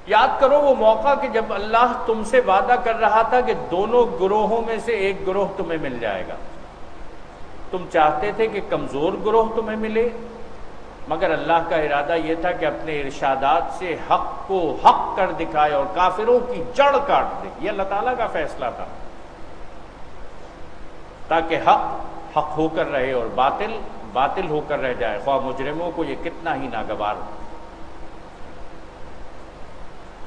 یاد کرو وہ موقع کہ جب اللہ تم سے وعدہ کر رہا تھا کہ دونوں گروہوں میں سے ایک گروہ تمہیں مل جائے گا. تم چاہتے تھے کہ کمزور گروہ تمہیں ملے، مگر اللہ کا ارادہ یہ تھا کہ اپنے ارشادات سے حق کو حق کر دکھائے اور کافروں کی جڑ کاٹ دے. یہ اللہ تعالیٰ کا فیصلہ تھا، تاکہ حق حق ہو کر رہے اور باطل باطل ہو کر رہ جائے، خواہ مجرموں کو یہ کتنا ہی ناگوار ہو.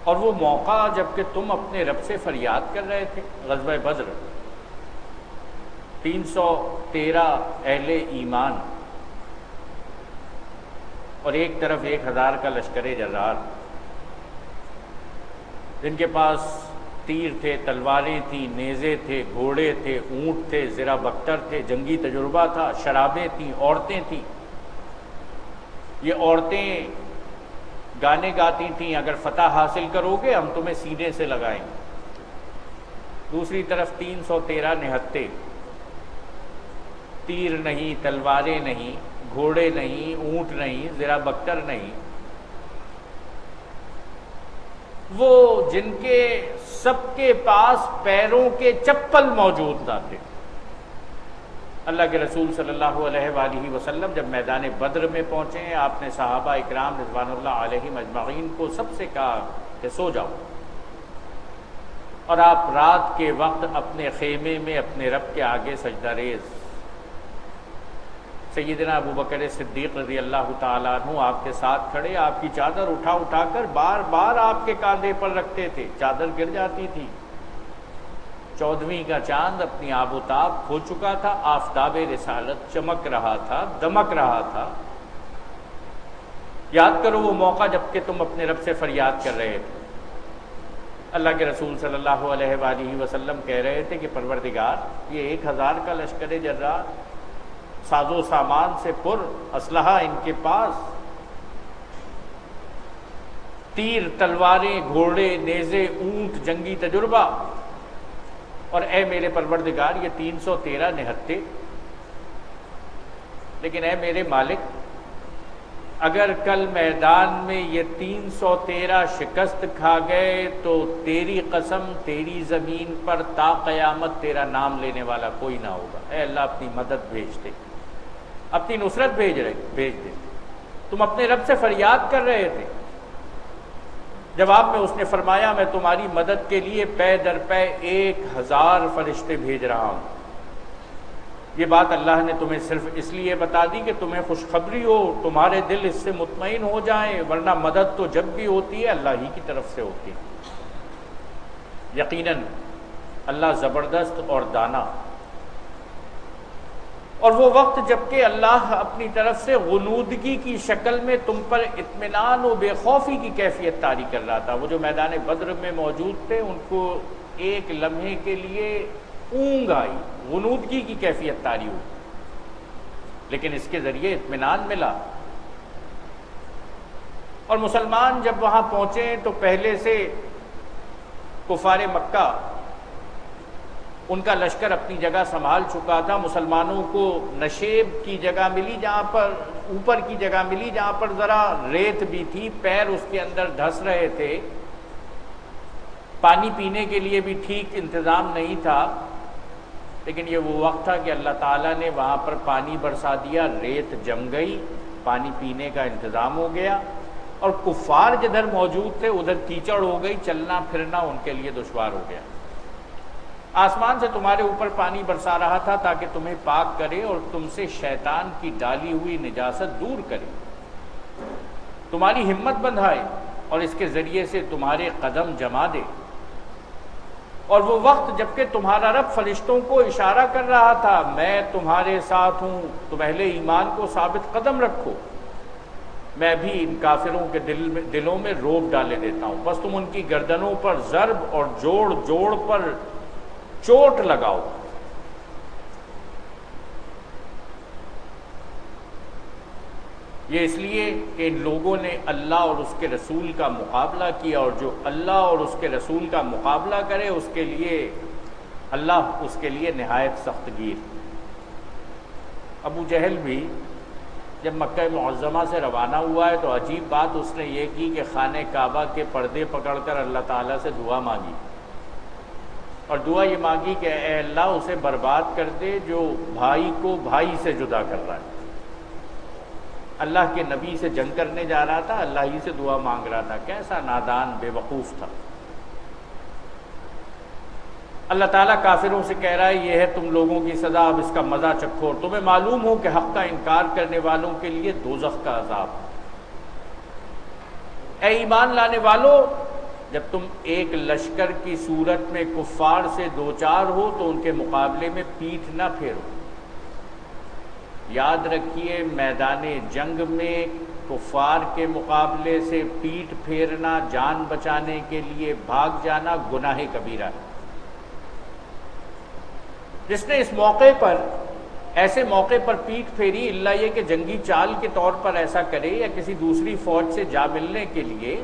اور وہ موقع جب کہ تم اپنے رب سے فریاد کر رہے تھے، غزوہ بدر، 313 اہل ایمان اور ایک طرف 1000 کا لشکر جرار، جن کے پاس تیر تھے، تلواریں تھیں، نیزے تھے، گھوڑے تھے، اونٹ تھے، زرہ بختر تھے، جنگی تجربہ تھا، شرابیں تھیں، عورتیں تھیں. یہ عورتیں گانے گاتی تھیں، اگر فتح حاصل کرو گے ہم تمہیں سینے سے لگائیں گے. دوسری طرف 313 نہتے، تیر نہیں، تلواریں نہیں، گھوڑے نہیں، اونٹ نہیں، زرہ بختر نہیں، وہ جن کے سب کے پاس پیروں کے چپل موجود نہ تھے. اللہ کے رسول صلی اللہ علیہ وآلہ وسلم جب میدان بدر میں پہنچے ہیں، آپ نے صحابہ اکرام رضوان اللہ علیہم اجمعین کو سب سے کہا کہ سو جاؤ، اور آپ رات کے وقت اپنے خیمے میں اپنے رب کے آگے سجدہ ریز. سیدنا ابو بکر صدیق رضی اللہ تعالیٰ عنہ آپ کے ساتھ کھڑے، آپ کی چادر اٹھا اٹھا کر بار بار آپ کے کاندھے پر رکھتے تھے، چادر گر جاتی تھی. 14ویں کا چاند اپنی آب و تاب کھو چکا تھا، آفتاب رسالت چمک رہا تھا، دمک رہا تھا. یاد کرو وہ موقع جب کہ تم اپنے رب سے فریاد کر رہے تھے. اللہ کے رسول صلی اللہ علیہ وآلہ وسلم کہہ رہے تھے کہ پروردگار، یہ 1000 کا لشکر جرار، ساز و سامان سے پر، اسلحہ ان کے پاس، تیر، تلواریں، گھوڑے، نیزے، اونٹ، جنگی تجربہ، اور اے میرے پروردگار یہ 313 نہتے. لیکن اے میرے مالک، اگر کل میدان میں یہ 313 شکست کھا گئے تو تیری قسم تیری زمین پر تا قیامت تیرا نام لینے والا کوئی نہ ہوگا. اے اللہ اپنی مدد بھیج دے، اپنی نصرت بھیج دے. تم اپنے رب سے فریاد کر رہے تھے. جواب میں اس نے فرمایا میں تمہاری مدد کے لیے پے در پے 1000 فرشتے بھیج رہا ہوں. یہ بات اللہ نے تمہیں صرف اس لیے بتا دی کہ تمہیں خوشخبری ہو، تمہارے دل اس سے مطمئن ہو جائیں، ورنہ مدد تو جب بھی ہوتی ہے اللہ ہی کی طرف سے ہوتی ہے. یقیناً اللہ زبردست اور دانا. اور وہ وقت جب کہ اللہ اپنی طرف سے غنودگی کی شکل میں تم پر اطمینان و بے خوفی کی کیفیت طاری کر رہا تھا. وہ جو میدان بدر میں موجود تھے ان کو ایک لمحے کے لیے اونگ آئی، غنودگی کی کیفیت طاری ہوئی، لیکن اس کے ذریعے اطمینان ملا. اور مسلمان جب وہاں پہنچے تو پہلے سے کفار مکہ ان کا لشکر اپنی جگہ سنبھال چکا تھا. مسلمانوں کو نشیب کی جگہ ملی، جہاں پر اوپر کی جگہ ملی جہاں پر ذرا ریت بھی تھی، پیر اس کے اندر دھس رہے تھے، پانی پینے کے لیے بھی ٹھیک انتظام نہیں تھا. لیکن یہ وہ وقت تھا کہ اللہ تعالیٰ نے وہاں پر پانی برسا دیا، ریت جم گئی، پانی پینے کا انتظام ہو گیا. اور کفار جدھر موجود تھے ادھر کیچڑ ہو گئی، چلنا پھرنا ان کے لیے دشوار ہو گیا. آسمان سے تمہارے اوپر پانی برسا رہا تھا تاکہ تمہیں پاک کرے اور تم سے شیطان کی ڈالی ہوئی نجاست دور کرے، تمہاری ہمت بندھائے اور اس کے ذریعے سے تمہارے قدم جما دے. اور وہ وقت جب کہ تمہارا رب فرشتوں کو اشارہ کر رہا تھا میں تمہارے ساتھ ہوں، تم اہل ایمان کو ثابت قدم رکھو، میں بھی ان کافروں کے دلوں میں روب ڈالے دیتا ہوں، بس تم ان کی گردنوں پر ضرب اور جوڑ جوڑ پر چوٹ لگاؤ. یہ اس لیے کہ ان لوگوں نے اللہ اور اس کے رسول کا مقابلہ کیا، اور جو اللہ اور اس کے رسول کا مقابلہ کرے اس کے لیے اللہ اس کے لیے نہایت سخت گیر. ابو جہل بھی جب مکہ معظمہ سے روانہ ہوا ہے تو عجیب بات اس نے یہ کی کہ خانہ کعبہ کے پردے پکڑ کر اللہ تعالیٰ سے دعا مانگی، اور دعا یہ مانگی کہ اے اللہ اسے برباد کر دے جو بھائی کو بھائی سے جدا کر رہا ہے۔ اللہ کے نبی سے جنگ کرنے جا رہا تھا، اللہ ہی سے دعا مانگ رہا تھا۔ کیسا نادان بے وقوف تھا۔ اللہ تعالیٰ کافروں سے کہہ رہا ہے یہ ہے تم لوگوں کی سزا، اب اس کا مزہ چکھو، اور تمہیں معلوم ہو کہ حق کا انکار کرنے والوں کے لیے دوزخ کا عذاب۔ اے ایمان لانے والو، جب تم ایک لشکر کی صورت میں کفار سے دوچار ہو تو ان کے مقابلے میں پیٹھ نہ پھیرو۔ یاد رکھیے میدان جنگ میں کفار کے مقابلے سے پیٹھ پھیرنا، جان بچانے کے لیے بھاگ جانا گناہ کبیرہ ہے۔ جس نے اس موقع پر ایسے موقع پر پیٹھ پھیری، اللہ یہ کہ جنگی چال کے طور پر ایسا کرے یا کسی دوسری فوج سے جا ملنے کے لیے،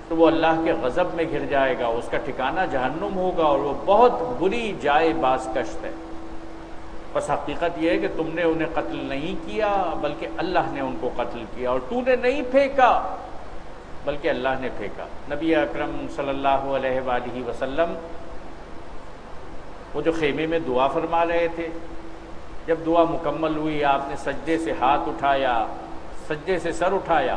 تو وہ اللہ کے غضب میں گر جائے گا، اس کا ٹھکانہ جہنم ہوگا، اور وہ بہت بری جائے باز کشت ہے۔ بس حقیقت یہ ہے کہ تم نے انہیں قتل نہیں کیا بلکہ اللہ نے ان کو قتل کیا، اور تو نے نہیں پھینکا بلکہ اللہ نے پھینکا۔ نبی اکرم صلی اللہ علیہ وآلہ وسلم وہ جو خیمے میں دعا فرما رہے تھے، جب دعا مکمل ہوئی آپ نے سجدے سے ہاتھ اٹھایا، سجدے سے سر اٹھایا،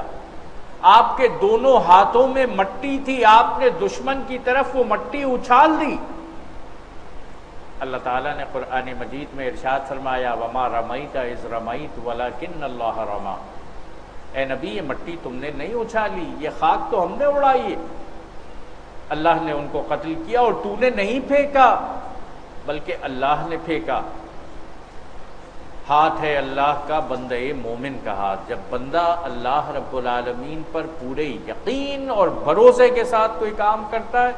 آپ کے دونوں ہاتھوں میں مٹی تھی، آپ نے دشمن کی طرف وہ مٹی اچھال دی۔ اللہ تعالیٰ نے قرآن مجید میں ارشاد فرمایا وَمَا رَمَيْتَ إِذْ رَمَيْتَ وَلَكِنَّ اللَّهَ رَمَى۔ اے نبی یہ مٹی تم نے نہیں اچھالی، یہ خاک تو ہم نے اڑائی ہے، اللہ نے ان کو قتل کیا، اور تو نے نہیں پھینکا بلکہ اللہ نے پھینکا۔ ہاتھ ہے اللہ کا، بندہ مومن کا ہاتھ۔ جب بندہ اللہ رب العالمین پر پورے یقین اور بھروسے کے ساتھ کوئی کام کرتا ہے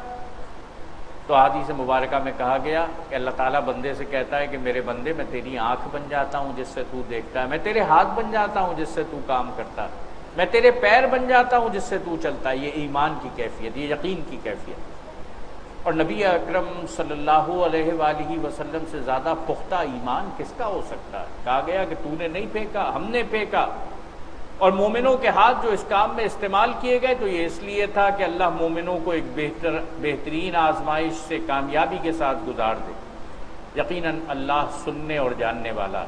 تو حدیث مبارکہ میں کہا گیا کہ اللہ تعالیٰ بندے سے کہتا ہے کہ میرے بندے میں تیری آنکھ بن جاتا ہوں جس سے تو دیکھتا ہے، میں تیرے ہاتھ بن جاتا ہوں جس سے تو کام کرتا ہے، میں تیرے پیر بن جاتا ہوں جس سے تو چلتا ہے۔ یہ ایمان کی کیفیت، یہ یقین کی کیفیت۔ اور نبی اکرم صلی اللہ علیہ وآلہ وسلم سے زیادہ پختہ ایمان کس کا ہو سکتا ہے؟ کہا گیا کہ تو نے نہیں پھینکا، ہم نے پھینکا۔ اور مومنوں کے ہاتھ جو اس کام میں استعمال کیے گئے تو یہ اس لیے تھا کہ اللہ مومنوں کو ایک بہترین آزمائش سے کامیابی کے ساتھ گزار دے۔ یقیناً اللہ سننے اور جاننے والا۔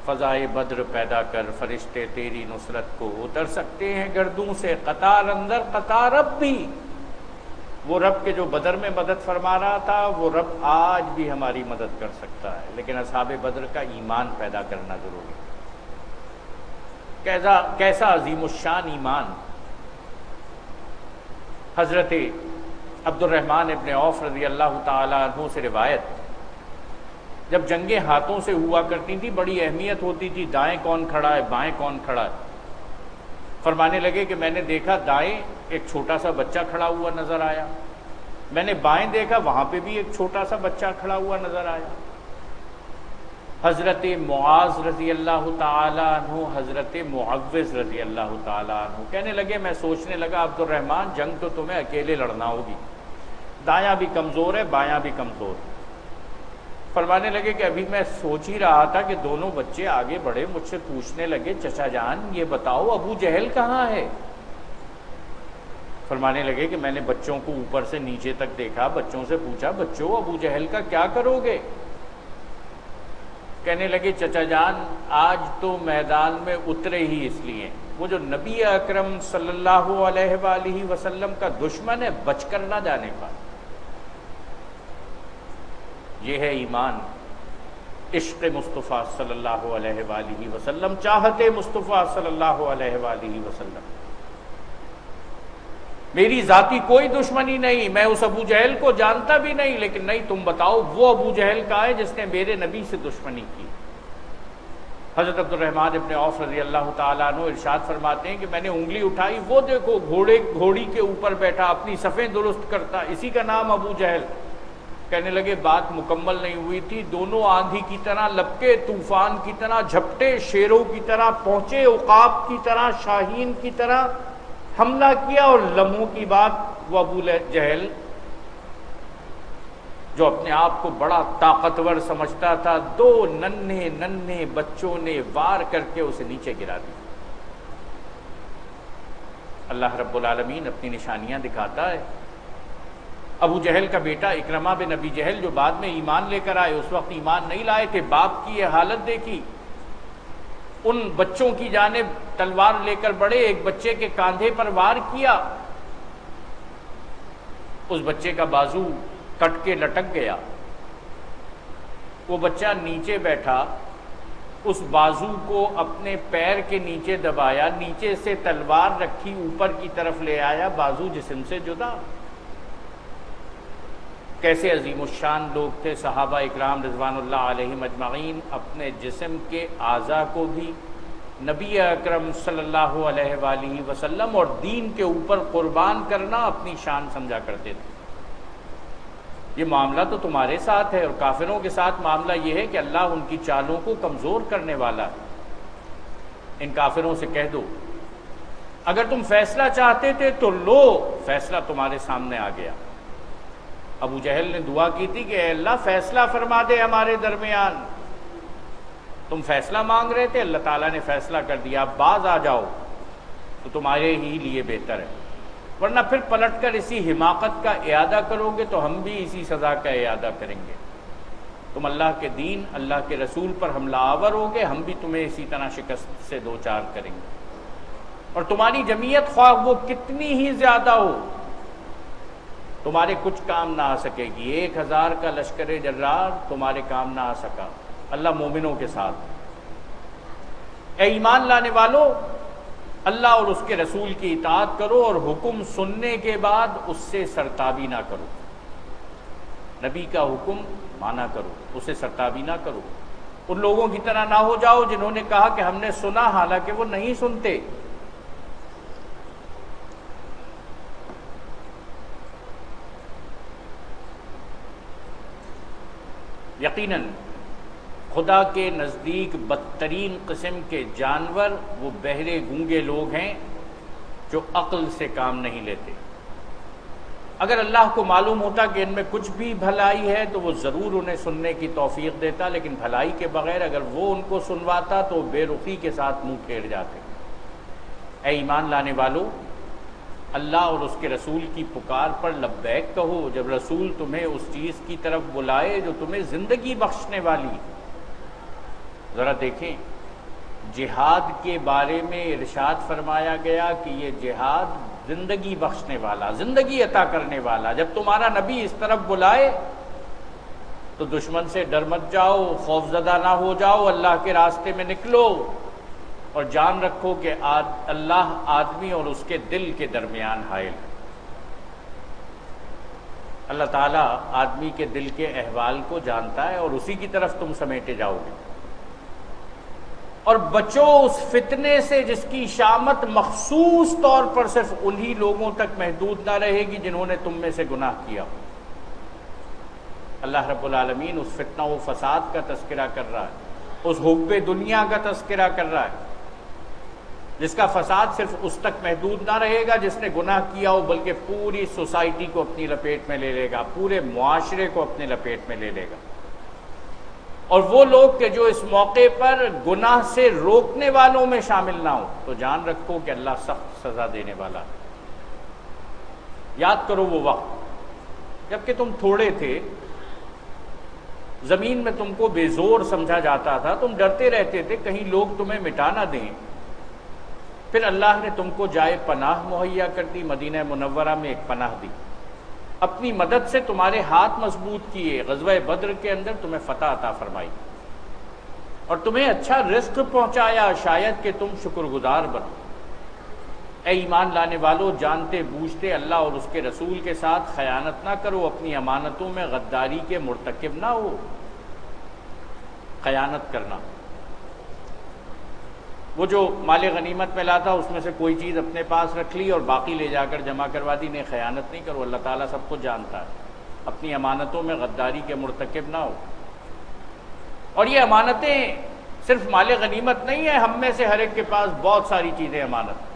فضائے بدر پیدا کر فرشتے تیری نصرت کو اتر سکتے ہیں گردوں سے، قطار اندر قطار اب بھی۔ وہ رب کے جو بدر میں مدد فرما رہا تھا وہ رب آج بھی ہماری مدد کر سکتا ہے، لیکن اصحاب بدر کا ایمان پیدا کرنا ضروری ہے۔ کیسا عظیم الشان ایمان۔ حضرت عبد الرحمن ابن عوف رضی اللہ تعالیٰ عنہ سے روایت، جب جنگیں ہاتھوں سے ہوا کرتی تھی بڑی اہمیت ہوتی تھی، دائیں کون کھڑا ہے بائیں کون کھڑا ہے۔ فرمانے لگے کہ میں نے دیکھا دائیں ایک چھوٹا سا بچہ کھڑا ہوا نظر آیا، میں نے بائیں دیکھا وہاں پہ بھی ایک چھوٹا سا بچہ کھڑا ہوا نظر آیا۔ حضرت معاذ رضی اللہ تعالیٰ عنہ، حضرت معوذ رضی اللہ تعالیٰ عنہ کہنے لگے، میں سوچنے لگا عبد الرحمن جنگ تو تمہیں اکیلے لڑنا ہوگی، دایاں بھی کمزور ہے بایاں بھی کمزور ہے۔ فرمانے لگے کہ ابھی میں سوچ ہی رہا تھا کہ دونوں بچے آگے بڑھے، مجھ سے پوچھنے لگے چچا جان یہ بتاؤ ابو جہل کہاں ہے؟ فرمانے لگے کہ میں نے بچوں کو اوپر سے نیچے تک دیکھا، بچوں سے پوچھا بچوں ابو جہل کا کیا کرو گے؟ کہنے لگے چچا جان آج تو میدان میں اترے ہی اس لیے، وہ جو نبی اکرم صلی اللہ علیہ وآلہ وسلم کا دشمن ہے بچ کر نہ جانے پائے۔ یہ ہے ایمان، عشق مصطفیٰ صلی اللہ علیہ وآلہ وسلم، چاہتے مصطفیٰ صلی اللہ علیہ وآلہ وسلم۔ میری ذاتی کوئی دشمنی نہیں، میں اس ابو جہل کو جانتا بھی نہیں، لیکن نہیں تم بتاؤ وہ ابو جہل کا ہے جس نے میرے نبی سے دشمنی کی۔ حضرت عبد الرحمن ابن عوف رضی اللہ تعالیٰ عنہ ارشاد فرماتے ہیں کہ میں نے انگلی اٹھائی، وہ دیکھو گھوڑی کے اوپر بیٹھا اپنی صفیں درست کرتا، اسی کا نام ابو جہل۔ کہنے لگے بات مکمل نہیں ہوئی تھی، دونوں آندھی کی طرح لپکے، طوفان کی طرح جھپٹے، شیروں کی طرح پہنچے، عقاب کی طرح شاہین کی طرح حملہ کیا، اور لمحوں کی بات وہ ابو جہل جو اپنے آپ کو بڑا طاقتور سمجھتا تھا، 2 ننھے ننھے بچوں نے وار کر کے اسے نیچے گرا دیا۔ اللہ رب العالمین اپنی نشانیاں دکھاتا ہے۔ ابو جہل کا بیٹا اکرمہ بن ابی جہل جو بعد میں ایمان لے کر آئے، اس وقت ایمان نہیں لائے تھے، باپ کی یہ حالت دیکھی، ان بچوں کی جانب تلوار لے کر بڑھے، ایک بچے کے کاندھے پر وار کیا، اس بچے کا بازو کٹ کے لٹک گیا، وہ بچہ نیچے بیٹھا، اس بازو کو اپنے پیر کے نیچے دبایا، نیچے سے تلوار رکھی اوپر کی طرف لے آیا، بازو جسم سے جدا۔ کیسے عظیم الشان لوگ تھے صحابہ اکرام رضوان اللہ علیہم اجمعین، اپنے جسم کے اعضاء کو بھی نبی اکرم صلی اللہ علیہ وآلہ وسلم اور دین کے اوپر قربان کرنا اپنی شان سمجھا کرتے تھے۔ یہ معاملہ تو تمہارے ساتھ ہے، اور کافروں کے ساتھ معاملہ یہ ہے کہ اللہ ان کی چالوں کو کمزور کرنے والا ہے۔ ان کافروں سے کہہ دو اگر تم فیصلہ چاہتے تھے تو لو، فیصلہ تمہارے سامنے آ گیا۔ ابو جہل نے دعا کی تھی کہ اے اللہ فیصلہ فرما دے ہمارے درمیان، تم فیصلہ مانگ رہے تھے، اللہ تعالیٰ نے فیصلہ کر دیا، اب باز آ جاؤ تو تمہارے ہی لیے بہتر ہے، ورنہ پھر پلٹ کر اسی حماقت کا اعادہ کرو گے تو ہم بھی اسی سزا کا اعادہ کریں گے۔ تم اللہ کے دین، اللہ کے رسول پر حملہ آور ہوگے، ہم بھی تمہیں اسی طرح شکست سے دوچار کریں گے، اور تمہاری جمعیت خواہ وہ کتنی ہی زیادہ ہو تمہارے کچھ کام نہ آ سکے گی۔ 1000 کا لشکر جرار تمہارے کام نہ آ سکا، اللہ مومنوں کے ساتھ۔ اے ایمان لانے والو، اللہ اور اس کے رسول کی اطاعت کرو، اور حکم سننے کے بعد اس سے سرتابی نہ کرو۔ نبی کا حکم مانا کرو، اسے سرتابی نہ کرو۔ ان لوگوں کی طرح نہ ہو جاؤ جنہوں نے کہا کہ ہم نے سنا، حالانکہ وہ نہیں سنتے۔ یقیناً خدا کے نزدیک بدترین قسم کے جانور وہ بہرے گونگے لوگ ہیں جو عقل سے کام نہیں لیتے۔ اگر اللہ کو معلوم ہوتا کہ ان میں کچھ بھی بھلائی ہے تو وہ ضرور انہیں سننے کی توفیق دیتا، لیکن بھلائی کے بغیر اگر وہ ان کو سنواتا تو بے رخی کے ساتھ منہ پھیر جاتے۔ اے ایمان لانے والو، اللہ اور اس کے رسول کی پکار پر لبیک کہو جب رسول تمہیں اس چیز کی طرف بلائے جو تمہیں زندگی بخشنے والی۔ ذرا دیکھیں، جہاد کے بارے میں ارشاد فرمایا گیا کہ یہ جہاد زندگی بخشنے والا، زندگی عطا کرنے والا۔ جب تمہارا نبی اس طرف بلائے تو دشمن سے ڈر مت جاؤ، خوف زدہ نہ ہو جاؤ، اللہ کے راستے میں نکلو، اور جان رکھو کہ اللہ آدمی اور اس کے دل کے درمیان حائل ہے۔ اللہ تعالیٰ آدمی کے دل کے احوال کو جانتا ہے، اور اسی کی طرف تم سمیٹے جاؤ گے۔ اور بچو اس فتنے سے جس کی شامت مخصوص طور پر صرف انہی لوگوں تک محدود نہ رہے گی جنہوں نے تم میں سے گناہ کیا۔ اللہ رب العالمین اس فتنہ و فساد کا تذکرہ کر رہا ہے، اس حب دنیا کا تذکرہ کر رہا ہے، جس کا فساد صرف اس تک محدود نہ رہے گا جس نے گناہ کیا ہو، بلکہ پوری سوسائٹی کو اپنی لپیٹ میں لے لے گا، پورے معاشرے کو اپنے لپیٹ میں لے لے گا۔ اور وہ لوگ کہ جو اس موقع پر گناہ سے روکنے والوں میں شامل نہ ہو تو جان رکھو کہ اللہ سخت سزا دینے والا ہے۔ یاد کرو وہ وقت جب کہ تم تھوڑے تھے، زمین میں تم کو بے زور سمجھا جاتا تھا، تم ڈرتے رہتے تھے کہیں لوگ تمہیں مٹا نہ دیں۔ پھر اللہ نے تم کو جائے پناہ مہیا کر دی، مدینہ منورہ میں ایک پناہ دی، اپنی مدد سے تمہارے ہاتھ مضبوط کیے، غزوہ بدر کے اندر تمہیں فتح عطا فرمائی، اور تمہیں اچھا رزق پہنچایا، شاید کہ تم شکر گزار بنو۔ اے ایمان لانے والو، جانتے بوجھتے اللہ اور اس کے رسول کے ساتھ خیانت نہ کرو، اپنی امانتوں میں غداری کے مرتکب نہ ہو۔ خیانت کرنا، وہ جو مال غنیمت میں لاتا اس میں سے کوئی چیز اپنے پاس رکھ لی اور باقی لے جا کر جمع کروا دی، نہیں، خیانت نہیں کرو، اللہ تعالیٰ سب کچھ جانتا ہے۔ اپنی امانتوں میں غداری کے مرتکب نہ ہو۔ اور یہ امانتیں صرف مال غنیمت نہیں ہے، ہم میں سے ہر ایک کے پاس بہت ساری چیزیں امانت،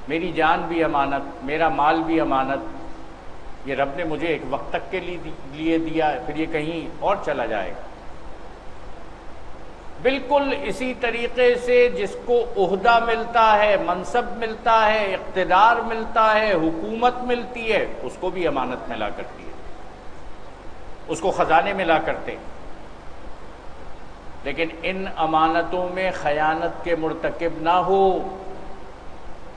میری جان بھی امانت، میرا مال بھی امانت، یہ رب نے مجھے ایک وقت تک کے لیے دیا، پھر یہ کہیں اور چلا جائے گا۔ بالکل اسی طریقے سے جس کو عہدہ ملتا ہے، منصب ملتا ہے، اقتدار ملتا ہے، حکومت ملتی ہے، اس کو بھی امانت ملا کرتی ہے، اس کو خزانے ملا کرتے ہیں۔ لیکن ان امانتوں میں خیانت کے مرتکب نہ ہو،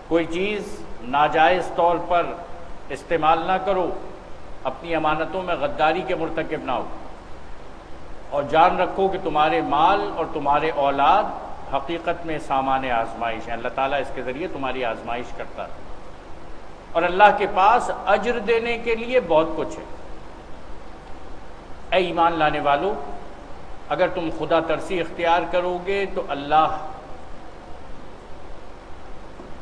کوئی چیز ناجائز طور پر استعمال نہ کرو، اپنی امانتوں میں غداری کے مرتکب نہ ہو، اور جان رکھو کہ تمہارے مال اور تمہارے اولاد حقیقت میں سامان آزمائش ہیں۔ اللہ تعالیٰ اس کے ذریعے تمہاری آزمائش کرتا ہے، اور اللہ کے پاس اجر دینے کے لیے بہت کچھ ہے۔ اے ایمان لانے والو، اگر تم خدا ترسی اختیار کرو گے تو اللہ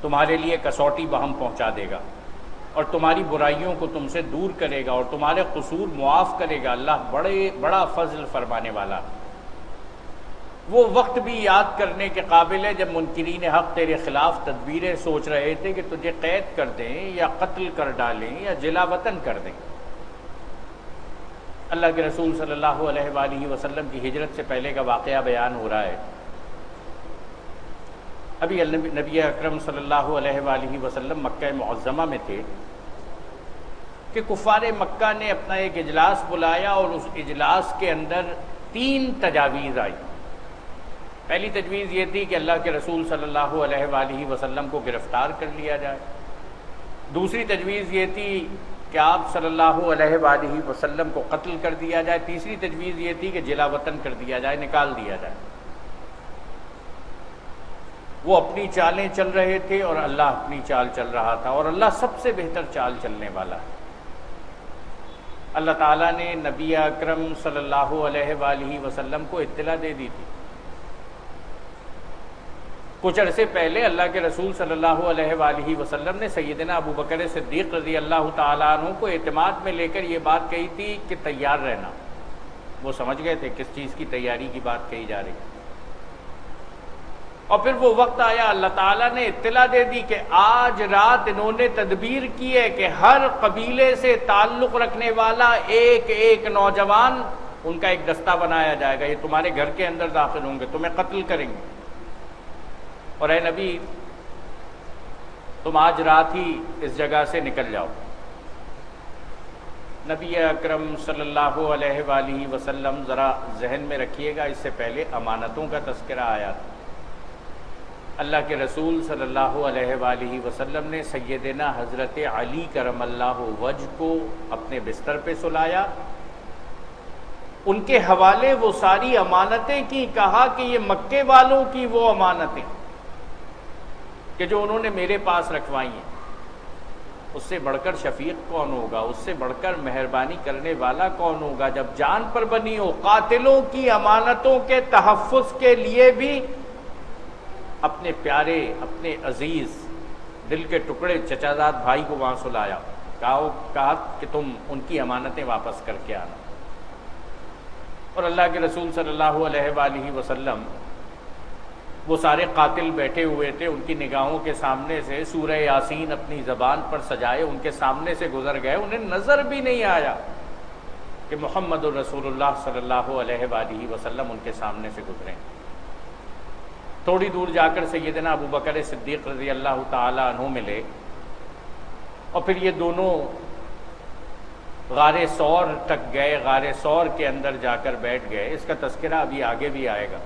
تمہارے لیے کسوٹی بہم پہنچا دے گا، اور تمہاری برائیوں کو تم سے دور کرے گا، اور تمہارے قصور معاف کرے گا۔ اللہ بڑا فضل فرمانے والا۔ وہ وقت بھی یاد کرنے کے قابل ہے جب منکرین حق تیرے خلاف تدبیریں سوچ رہے تھے کہ تجھے قید کر دیں یا قتل کر ڈالیں یا جلا وطن کر دیں۔ اللہ کے رسول صلی اللہ علیہ وآلہ وسلم کی ہجرت سے پہلے کا واقعہ بیان ہو رہا ہے۔ ابھی نبی اکرم صلی اللہ علیہ وآلہ وسلم مکہ معظمہ میں تھے کہ کفار مکہ نے اپنا ایک اجلاس بلایا، اور اس اجلاس کے اندر 3 تجاویز آئی۔ پہلی تجویز یہ تھی کہ اللہ کے رسول صلی اللہ علیہ وآلہ وسلم کو گرفتار کر لیا جائے۔ دوسری تجویز یہ تھی کہ آپ صلی اللہ علیہ وآلہ وسلم کو قتل کر دیا جائے۔ تیسری تجویز یہ تھی کہ جلا وطن کر دیا جائے، نکال دیا جائے۔ وہ اپنی چالیں چل رہے تھے اور اللہ اپنی چال چل رہا تھا، اور اللہ سب سے بہتر چال چلنے والا ہے۔ اللہ تعالیٰ نے نبی اکرم صلی اللہ علیہ وآلہ وسلم کو اطلاع دے دی تھی۔ کچھ عرصے پہلے اللہ کے رسول صلی اللہ علیہ وآلہ وسلم نے سیدنا ابو بکر صدیق رضی اللہ تعالیٰ عنہ کو اعتماد میں لے کر یہ بات کہی تھی کہ تیار رہنا۔ وہ سمجھ گئے تھے کس چیز کی تیاری کی بات کہی جا رہی ہے، اور پھر وہ وقت آیا، اللہ تعالیٰ نے اطلاع دے دی کہ آج رات انہوں نے تدبیر کی ہے کہ ہر قبیلے سے تعلق رکھنے والا ایک نوجوان، ان کا ایک دستہ بنایا جائے گا، یہ تمہارے گھر کے اندر داخل ہوں گے، تمہیں قتل کریں گے، اور اے نبی تم آج رات ہی اس جگہ سے نکل جاؤ۔ نبی اکرم صلی اللہ علیہ وآلہ وسلم، ذرا ذہن میں رکھیے گا، اس سے پہلے امانتوں کا تذکرہ آیا تھا۔ اللہ کے رسول صلی اللہ علیہ وآلہ وسلم نے سیدنا حضرت علی کرم اللہ وجہ کو اپنے بستر پہ سلایا، ان کے حوالے وہ ساری امانتیں کی، کہا کہ یہ مکے والوں کی وہ امانتیں کہ جو انہوں نے میرے پاس رکھوائی ہیں، اس سے بڑھ کر شفیق کون ہوگا، اس سے بڑھ کر مہربانی کرنے والا کون ہوگا جب جان پر بنی ہو۔ قاتلوں کی امانتوں کے تحفظ کے لیے بھی اپنے پیارے، اپنے عزیز دل کے ٹکڑے چچا زاد بھائی کو وہاں سلایا، کہا کہ تم ان کی امانتیں واپس کر کے آنا۔ اور اللہ کے رسول صلی اللہ علیہ وآلہ وسلم، وہ سارے قاتل بیٹھے ہوئے تھے، ان کی نگاہوں کے سامنے سے سورہ یاسین اپنی زبان پر سجائے ان کے سامنے سے گزر گئے، انہیں نظر بھی نہیں آیا کہ محمد الرسول اللہ صلی اللہ علیہ وآلہ وسلم ان کے سامنے سے گزریں۔ تھوڑی دور جا کر سیدنا ابو بکر صدیق رضی اللہ تعالی عنہ ملے، اور پھر یہ دونوں غار ثور تک گئے، غار ثور کے اندر جا کر بیٹھ گئے۔ اس کا تذکرہ ابھی آگے بھی آئے گا۔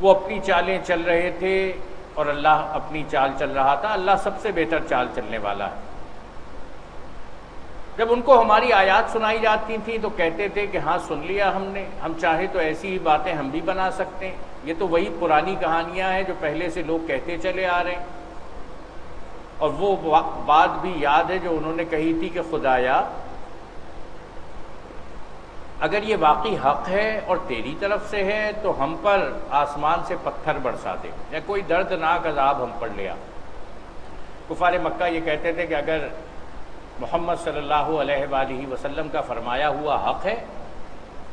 وہ اپنی چالیں چل رہے تھے اور اللہ اپنی چال چل رہا تھا۔ اللہ سب سے بہتر چال چلنے والا ہے۔ جب ان کو ہماری آیات سنائی جاتی تھیں تو کہتے تھے کہ ہاں سن لیا ہم نے، ہم چاہیں تو ایسی ہی باتیں ہم بھی بنا سکتے ہیں، یہ تو وہی پرانی کہانیاں ہیں جو پہلے سے لوگ کہتے چلے آ رہے ہیں۔ اور وہ بات بھی یاد ہے جو انہوں نے کہی تھی کہ خدایا اگر یہ واقعی حق ہے اور تیری طرف سے ہے تو ہم پر آسمان سے پتھر برسا دے یا کوئی دردناک عذاب ہم پر لیا۔ کفار مکہ یہ کہتے تھے کہ اگر محمد صلی اللہ علیہ وآلہ وسلم کا فرمایا ہوا حق ہے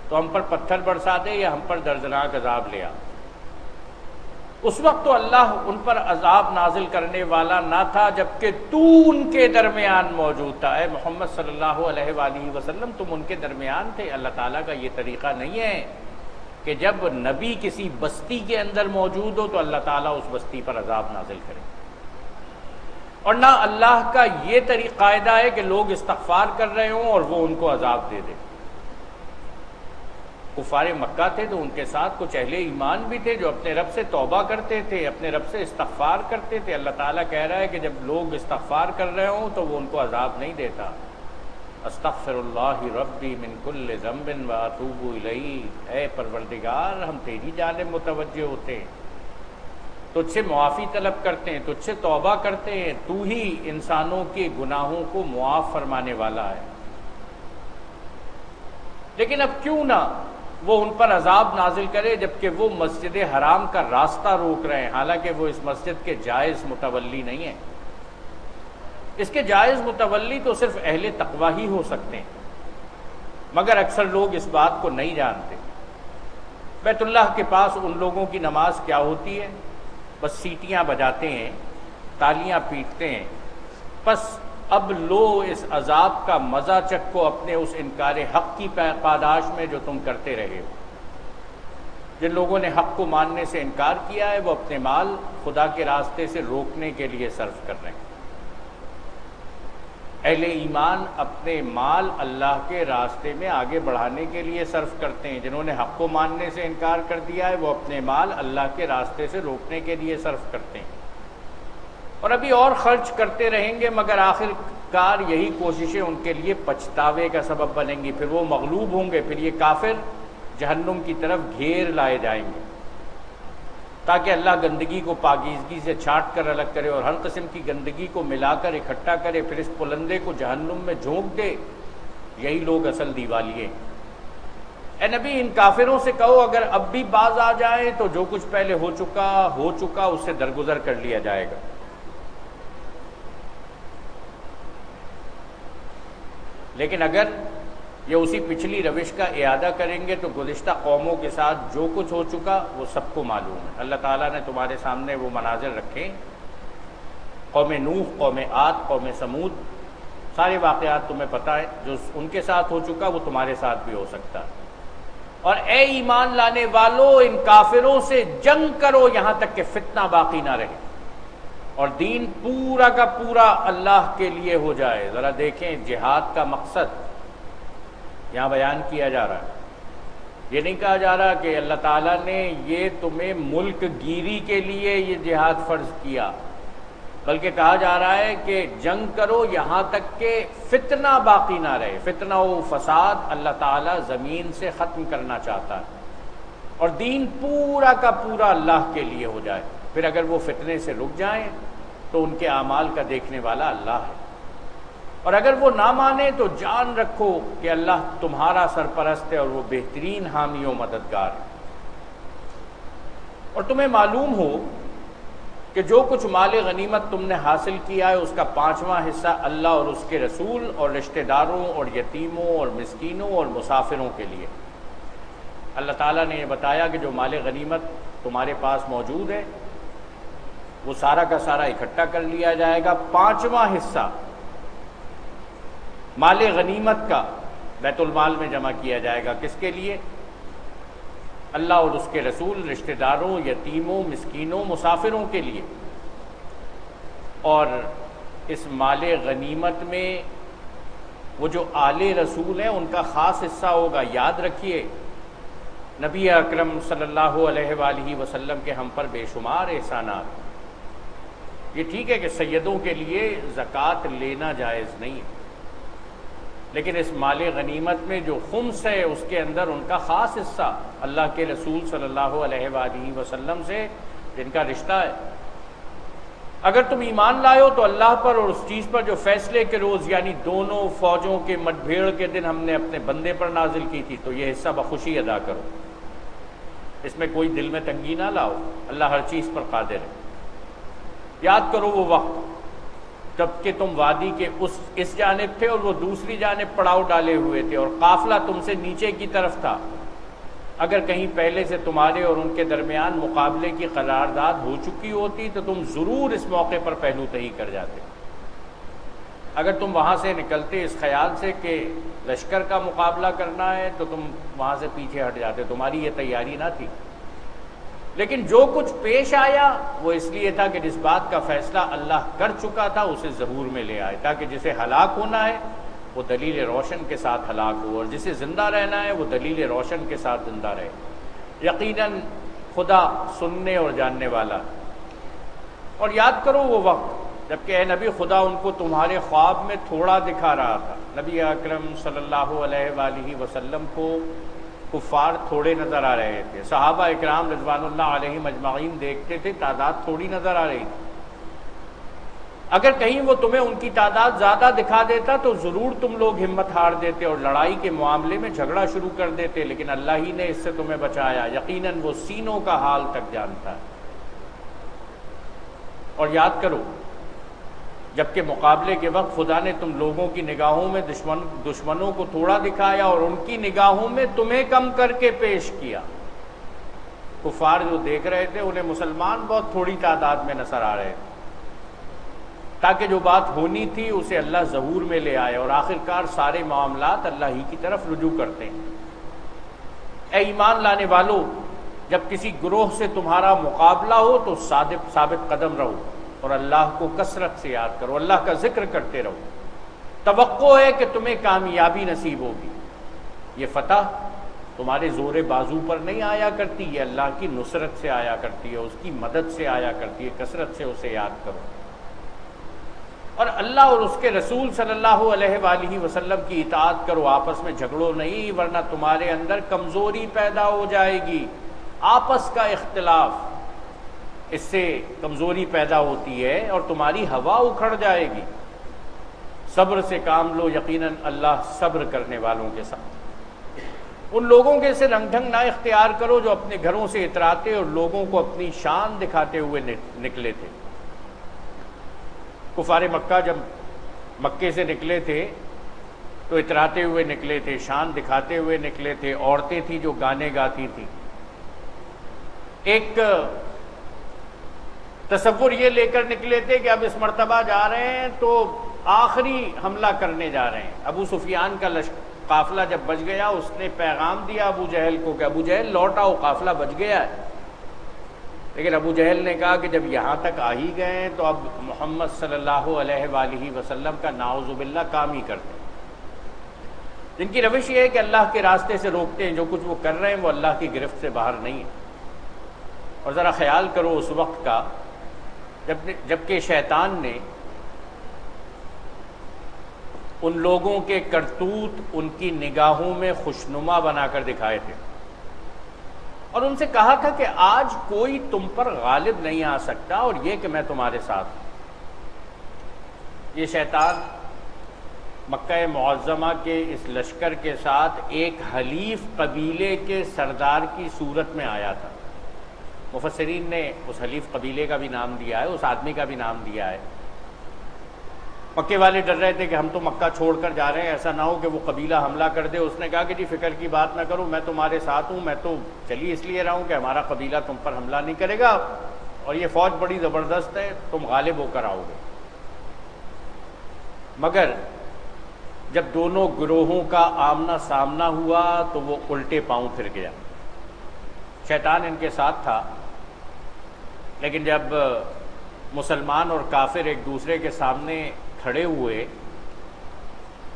تو ہم پر پتھر برسا دے یا ہم پر دردناک عذاب لیا۔ اس وقت تو اللہ ان پر عذاب نازل کرنے والا نہ تھا جبکہ تو ان کے درمیان موجود تھا۔ اے محمد صلی اللہ علیہ وآلہ وسلم تم ان کے درمیان تھے۔ اللہ تعالیٰ کا یہ طریقہ نہیں ہے کہ جب نبی کسی بستی کے اندر موجود ہو تو اللہ تعالیٰ اس بستی پر عذاب نازل کرے، اور نہ اللہ کا یہ طریقہ قاعدہ ہے کہ لوگ استغفار کر رہے ہوں اور وہ ان کو عذاب دے دے۔ کفار مکہ تھے تو ان کے ساتھ کچھ اہل ایمان بھی تھے جو اپنے رب سے توبہ کرتے تھے، اپنے رب سے استغفار کرتے تھے۔ اللہ تعالیٰ کہہ رہا ہے کہ جب لوگ استغفار کر رہے ہوں تو وہ ان کو عذاب نہیں دیتا۔ استغفر اللہ ربی من کل ذنب واتوب الیہ، اے پروردگار ہم تیری جانب متوجہ ہوتے ہیں، تجھ سے معافی طلب کرتے ہیں، تجھ سے توبہ کرتے ہیں، تو ہی انسانوں کے گناہوں کو معاف فرمانے والا ہے۔ لیکن اب کیوں نہ وہ ان پر عذاب نازل کرے جبکہ وہ مسجد حرام کا راستہ روک رہے ہیں، حالانکہ وہ اس مسجد کے جائز متولی نہیں ہیں۔ اس کے جائز متولی تو صرف اہل تقوی ہی ہو سکتے ہیں، مگر اکثر لوگ اس بات کو نہیں جانتے۔ بیت اللہ کے پاس ان لوگوں کی نماز کیا ہوتی ہے؟ بس سیٹیاں بجاتے ہیں، تالیاں پیٹتے ہیں، بس اب لو اس عذاب کا مزہ چکھو اپنے اس انکار حق کی پاداش میں جو تم کرتے رہے ہو۔ جن لوگوں نے حق کو ماننے سے انکار کیا ہے وہ اپنے مال خدا کے راستے سے روکنے کے لیے صرف کر رہے ہیں۔ اہل ایمان اپنے مال اللہ کے راستے میں آگے بڑھانے کے لیے صرف کرتے ہیں۔ جنہوں نے حق کو ماننے سے انکار کر دیا ہے وہ اپنے مال اللہ کے راستے سے روکنے کے لیے صرف کرتے ہیں، اور ابھی اور خرچ کرتے رہیں گے، مگر آخر کار یہی کوششیں ان کے لیے پچھتاوے کا سبب بنیں گی۔ پھر وہ مغلوب ہوں گے، پھر یہ کافر جہنم کی طرف گھیر لائے جائیں گے، تاکہ اللہ گندگی کو پاکیزگی سے چھانٹ کر الگ کرے اور ہر قسم کی گندگی کو ملا کر اکٹھا کرے، پھر اس پلندے کو جہنم میں جھونک دے۔ یہی لوگ اصل دیوالیے۔ اے نبی ان کافروں سے کہو اگر اب بھی باز آ جائیں تو جو کچھ پہلے ہو چکا اس سے درگزر کر لیا جائے گا۔ لیکن اگر یہ اسی پچھلی روش کا اعادہ کریں گے تو گزشتہ قوموں کے ساتھ جو کچھ ہو چکا وہ سب کو معلوم ہے۔ اللہ تعالیٰ نے تمہارے سامنے وہ مناظر رکھے، قوم نوح، قوم عاد، قوم سمود، سارے واقعات تمہیں پتہ ہے۔ جو ان کے ساتھ ہو چکا وہ تمہارے ساتھ بھی ہو سکتا ہے۔ اور اے ایمان لانے والو ان کافروں سے جنگ کرو یہاں تک کہ فتنہ باقی نہ رہے اور دین پورا کا پورا اللہ کے لیے ہو جائے۔ ذرا دیکھیں جہاد کا مقصد یہاں بیان کیا جا رہا ہے۔ یہ نہیں کہا جا رہا کہ اللہ تعالیٰ نے یہ تمہیں ملک گیری کے لیے یہ جہاد فرض کیا، بلکہ کہا جا رہا ہے کہ جنگ کرو یہاں تک کہ فتنہ باقی نہ رہے۔ فتنہ و فساد اللہ تعالیٰ زمین سے ختم کرنا چاہتا ہے اور دین پورا کا پورا اللہ کے لیے ہو جائے۔ پھر اگر وہ فتنے سے رک جائیں تو ان کے اعمال کا دیکھنے والا اللہ ہے، اور اگر وہ نہ مانے تو جان رکھو کہ اللہ تمہارا سرپرست ہے اور وہ بہترین حامی و مددگار ہے۔ اور تمہیں معلوم ہو کہ جو کچھ مال غنیمت تم نے حاصل کیا ہے اس کا 5واں حصہ اللہ اور اس کے رسول اور رشتہ داروں اور یتیموں اور مسکینوں اور مسافروں کے لیے۔ اللہ تعالیٰ نے یہ بتایا کہ جو مال غنیمت تمہارے پاس موجود ہے وہ سارا کا سارا اکٹھا کر لیا جائے گا۔ 5واں حصہ مال غنیمت کا بیت المال میں جمع کیا جائے گا۔ کس کے لیے؟ اللہ اور اس کے رسول، رشتہ داروں، یتیموں، مسکینوں، مسافروں کے لیے۔ اور اس مال غنیمت میں وہ جو آل رسول ہیں ان کا خاص حصہ ہوگا۔ یاد رکھیے نبی اکرم صلی اللہ علیہ وآلہ وسلم کے ہم پر بے شمار احسانات۔ یہ ٹھیک ہے کہ سیدوں کے لیے زکوٰۃ لینا جائز نہیں ہے، لیکن اس مال غنیمت میں جو خمس ہے اس کے اندر ان کا خاص حصہ اللہ کے رسول صلی اللہ علیہ وآلہ وسلم سے جن کا رشتہ ہے۔ اگر تم ایمان لائے ہو تو اللہ پر اور اس چیز پر جو فیصلے کے روز یعنی دونوں فوجوں کے مٹ بھیڑ کے دن ہم نے اپنے بندے پر نازل کی تھی تو یہ حصہ بخوشی ادا کرو۔ اس میں کوئی دل میں تنگی نہ لاؤ، اللہ ہر چیز پر قادر ہے۔ یاد کرو وہ وقت جب کہ تم وادی کے اس جانب تھے اور وہ دوسری جانب پڑاؤ ڈالے ہوئے تھے اور قافلہ تم سے نیچے کی طرف تھا، اگر کہیں پہلے سے تمہارے اور ان کے درمیان مقابلے کی قرارداد ہو چکی ہوتی تو تم ضرور اس موقع پر پہلو تہی کر جاتے۔ اگر تم وہاں سے نکلتے اس خیال سے کہ لشکر کا مقابلہ کرنا ہے تو تم وہاں سے پیچھے ہٹ جاتے، تمہاری یہ تیاری نہ تھی۔ لیکن جو کچھ پیش آیا وہ اس لیے تھا کہ جس بات کا فیصلہ اللہ کر چکا تھا اسے ظہور میں لے آئے، تاکہ جسے ہلاک ہونا ہے وہ دلیل روشن کے ساتھ ہلاک ہو، اور جسے زندہ رہنا ہے وہ دلیل روشن کے ساتھ زندہ رہے۔ یقیناً خدا سننے اور جاننے والا۔ اور یاد کرو وہ وقت جبکہ اے نبی خدا ان کو تمہارے خواب میں تھوڑا دکھا رہا تھا۔ نبی اکرم صلی اللہ علیہ وآلہ وسلم کو کفار تھوڑے نظر آ رہے تھے، صحابہ اکرام رضوان اللہ علیہم اجمعین دیکھتے تھے تعداد تھوڑی نظر آ رہی تھی۔ اگر کہیں وہ تمہیں ان کی تعداد زیادہ دکھا دیتا تو ضرور تم لوگ ہمت ہار دیتے اور لڑائی کے معاملے میں جھگڑا شروع کر دیتے، لیکن اللہ ہی نے اس سے تمہیں بچایا، یقیناً وہ سینوں کا حال تک جانتا ہے۔ اور یاد کرو جبکہ مقابلے کے وقت خدا نے تم لوگوں کی نگاہوں میں دشمنوں کو تھوڑا دکھایا اور ان کی نگاہوں میں تمہیں کم کر کے پیش کیا۔ کفار جو دیکھ رہے تھے انہیں مسلمان بہت تھوڑی تعداد میں نظر آ رہے تھے، تاکہ جو بات ہونی تھی اسے اللہ ظہور میں لے آئے، اور آخرکار سارے معاملات اللہ ہی کی طرف رجوع کرتے ہیں۔ اے ایمان لانے والو، جب کسی گروہ سے تمہارا مقابلہ ہو تو ثابت قدم رہو اور اللہ کو کثرت سے یاد کرو، اللہ کا ذکر کرتے رہو۔ توقع ہے کہ تمہیں کامیابی نصیب ہوگی۔ یہ فتح تمہارے زور بازو پر نہیں آیا کرتی، یہ اللہ کی نصرت سے آیا کرتی ہے، اس کی مدد سے آیا کرتی ہے، کثرت سے اسے یاد کرو۔ اور اللہ اور اس کے رسول صلی اللہ علیہ وآلہ وسلم کی اطاعت کرو، آپس میں جھگڑو نہیں، ورنہ تمہارے اندر کمزوری پیدا ہو جائے گی۔ آپس کا اختلاف، اس سے کمزوری پیدا ہوتی ہے اور تمہاری ہوا اکھڑ جائے گی۔ صبر سے کام لو، یقیناً اللہ صبر کرنے والوں کے ساتھ۔ ان لوگوں کے سے رنگ ڈھنگ نہ اختیار کرو جو اپنے گھروں سے اتراتے اور لوگوں کو اپنی شان دکھاتے ہوئے نکلے تھے۔ کفار مکہ جب مکے سے نکلے تھے تو اتراتے ہوئے نکلے تھے، شان دکھاتے ہوئے نکلے تھے، عورتیں تھیں جو گانے گاتی تھیں۔ ایک تصور یہ لے کر نکلے تھے کہ اب اس مرتبہ جا رہے ہیں تو آخری حملہ کرنے جا رہے ہیں۔ ابو سفیان کا قافلہ جب بچ گیا اس نے پیغام دیا ابو جہل کو کہ ابو جہل لوٹ آؤ، قافلہ بچ گیا ہے۔ لیکن ابو جہل نے کہا کہ جب یہاں تک آ ہی گئے ہیں تو اب محمد صلی اللہ علیہ وآلہ وسلم کا نعوذ باللہ کام ہی کرتے ہیں۔ جن کی روش یہ ہے کہ اللہ کے راستے سے روکتے ہیں، جو کچھ وہ کر رہے ہیں وہ اللہ کی گرفت سے باہر نہیں ہے۔ اور ذرا خیال کرو اس وقت کا جبکہ شیطان نے ان لوگوں کے کرتوت ان کی نگاہوں میں خوشنما بنا کر دکھائے تھے، اور ان سے کہا تھا کہ آج کوئی تم پر غالب نہیں آ سکتا، اور یہ کہ میں تمہارے ساتھ ہوں۔ یہ شیطان مکہ معظمہ کے اس لشکر کے ساتھ ایک حلیف قبیلے کے سردار کی صورت میں آیا تھا۔ مفسرین نے اس حلیف قبیلے کا بھی نام دیا ہے، اس آدمی کا بھی نام دیا ہے۔ مکے والے ڈر رہے تھے کہ ہم تو مکہ چھوڑ کر جا رہے ہیں، ایسا نہ ہو کہ وہ قبیلہ حملہ کر دے۔ اس نے کہا کہ جی فکر کی بات نہ کرو، میں تمہارے ساتھ ہوں، میں تو چلی اس لیے رہا ہوں کہ ہمارا قبیلہ تم پر حملہ نہیں کرے گا، اور یہ فوج بڑی زبردست ہے، تم غالب ہو کر آؤ گے۔ مگر جب دونوں گروہوں کا آمنا سامنا ہوا تو وہ الٹے پاؤں پھر گیا۔ شیطان ان کے ساتھ تھا، لیکن جب مسلمان اور کافر ایک دوسرے کے سامنے کھڑے ہوئے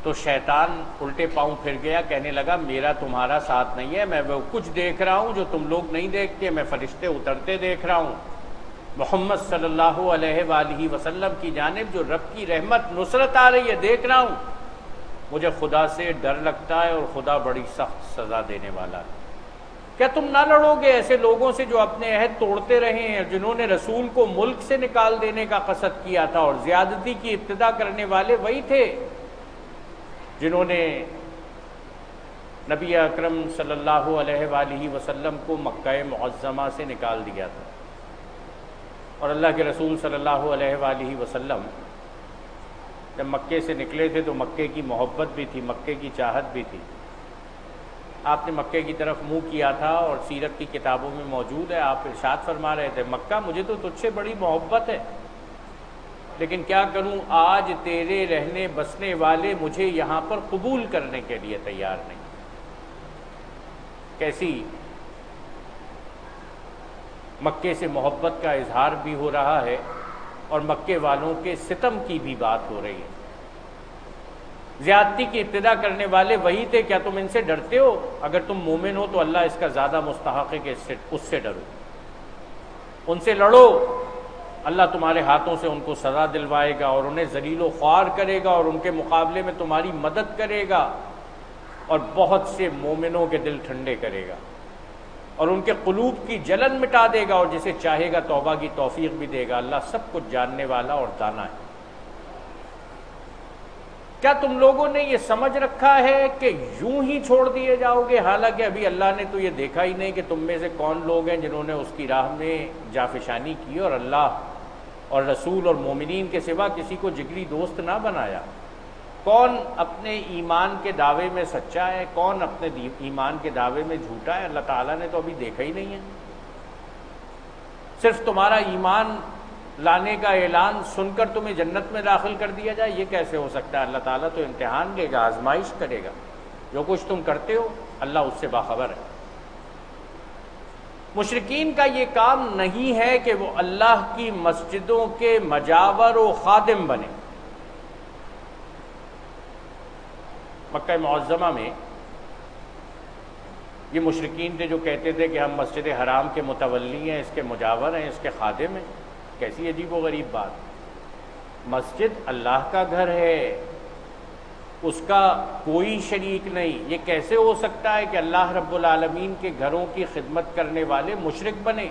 تو شیطان الٹے پاؤں پھر گیا، کہنے لگا میرا تمہارا ساتھ نہیں ہے، میں وہ کچھ دیکھ رہا ہوں جو تم لوگ نہیں دیکھتے، میں فرشتے اترتے دیکھ رہا ہوں محمد صلی اللہ علیہ وآلہ وسلم کی جانب، جو رب کی رحمت نصرت آ رہی ہے دیکھ رہا ہوں۔ مجھے خدا سے ڈر لگتا ہے اور خدا بڑی سخت سزا دینے والا ہے۔ کیا تم نہ لڑو گے ایسے لوگوں سے جو اپنے عہد توڑتے رہے ہیں، جنہوں نے رسول کو ملک سے نکال دینے کا قصد کیا تھا، اور زیادتی کی ابتدا کرنے والے وہی تھے جنہوں نے نبی اکرم صلی اللہ علیہ وآلہ وسلم کو مکہ معظمہ سے نکال دیا تھا۔ اور اللہ کے رسول صلی اللہ علیہ وآلہ وسلم جب مکے سے نکلے تھے تو مکے کی محبت بھی تھی، مکے کی چاہت بھی تھی، آپ نے مکے کی طرف منہ کیا تھا اور سیرت کی کتابوں میں موجود ہے، آپ ارشاد فرما رہے تھے مکہ مجھے تو تجھ سے بڑی محبت ہے، لیکن کیا کروں آج تیرے رہنے بسنے والے مجھے یہاں پر قبول کرنے کے لیے تیار نہیں۔ کیسی مکے سے محبت کا اظہار بھی ہو رہا ہے اور مکے والوں کے ستم کی بھی بات ہو رہی ہے۔ زیادتی کی ابتدا کرنے والے وہی تھے، کیا تم ان سے ڈرتے ہو؟ اگر تم مومن ہو تو اللہ اس کا زیادہ مستحق ہے کہ اس سے ڈرو، ان سے لڑو، اللہ تمہارے ہاتھوں سے ان کو سزا دلوائے گا اور انہیں ذلیل و خوار کرے گا اور ان کے مقابلے میں تمہاری مدد کرے گا اور بہت سے مومنوں کے دل ٹھنڈے کرے گا اور ان کے قلوب کی جلن مٹا دے گا اور جسے چاہے گا توبہ کی توفیق بھی دے گا۔ اللہ سب کچھ جاننے والا اور دانا ہے۔ کیا تم لوگوں نے یہ سمجھ رکھا ہے کہ یوں ہی چھوڑ دیے جاؤ گے؟ حالانکہ ابھی اللہ نے تو یہ دیکھا ہی نہیں کہ تم میں سے کون لوگ ہیں جنہوں نے اس کی راہ میں جافشانی کی اور اللہ اور رسول اور مومنین کے سوا کسی کو جگری دوست نہ بنایا۔ کون اپنے ایمان کے دعوے میں سچا ہے، کون اپنے ایمان کے دعوے میں جھوٹا ہے؟ اللہ تعالیٰ نے تو ابھی دیکھا ہی نہیں ہے۔ صرف تمہارا ایمان لانے کا اعلان سن کر تمہیں جنت میں داخل کر دیا جائے، یہ کیسے ہو سکتا ہے؟ اللہ تعالیٰ تو امتحان لے گا، آزمائش کرے گا۔ جو کچھ تم کرتے ہو اللہ اس سے باخبر ہے۔ مشرکین کا یہ کام نہیں ہے کہ وہ اللہ کی مسجدوں کے مجاور و خادم بنے۔ مکہ معظمہ میں یہ مشرکین تھے جو کہتے تھے کہ ہم مسجد حرام کے متولی ہیں، اس کے مجاور ہیں، اس کے خادم ہیں۔ کیسی عجیب و غریب بات! مسجد اللہ کا گھر ہے، اس کا کوئی شریک نہیں۔ یہ کیسے ہو سکتا ہے کہ اللہ رب العالمین کے گھروں کی خدمت کرنے والے مشرک بنے؟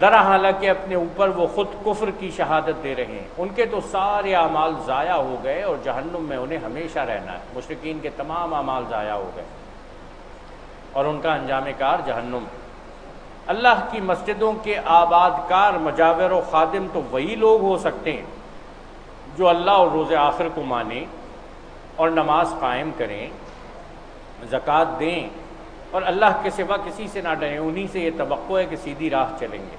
درا حالانکہ اپنے اوپر وہ خود کفر کی شہادت دے رہے ہیں۔ ان کے تو سارے اعمال ضائع ہو گئے اور جہنم میں انہیں ہمیشہ رہنا ہے۔ مشرکین کے تمام اعمال ضائع ہو گئے اور ان کا انجام کار جہنم۔ اللہ کی مسجدوں کے آباد کار مجاور و خادم تو وہی لوگ ہو سکتے ہیں جو اللہ اور روز آخر کو مانیں اور نماز قائم کریں، زکوٰۃ دیں اور اللہ کے سوا کسی سے نہ ڈریں۔ انہی سے یہ توقع ہے کہ سیدھی راہ چلیں گے۔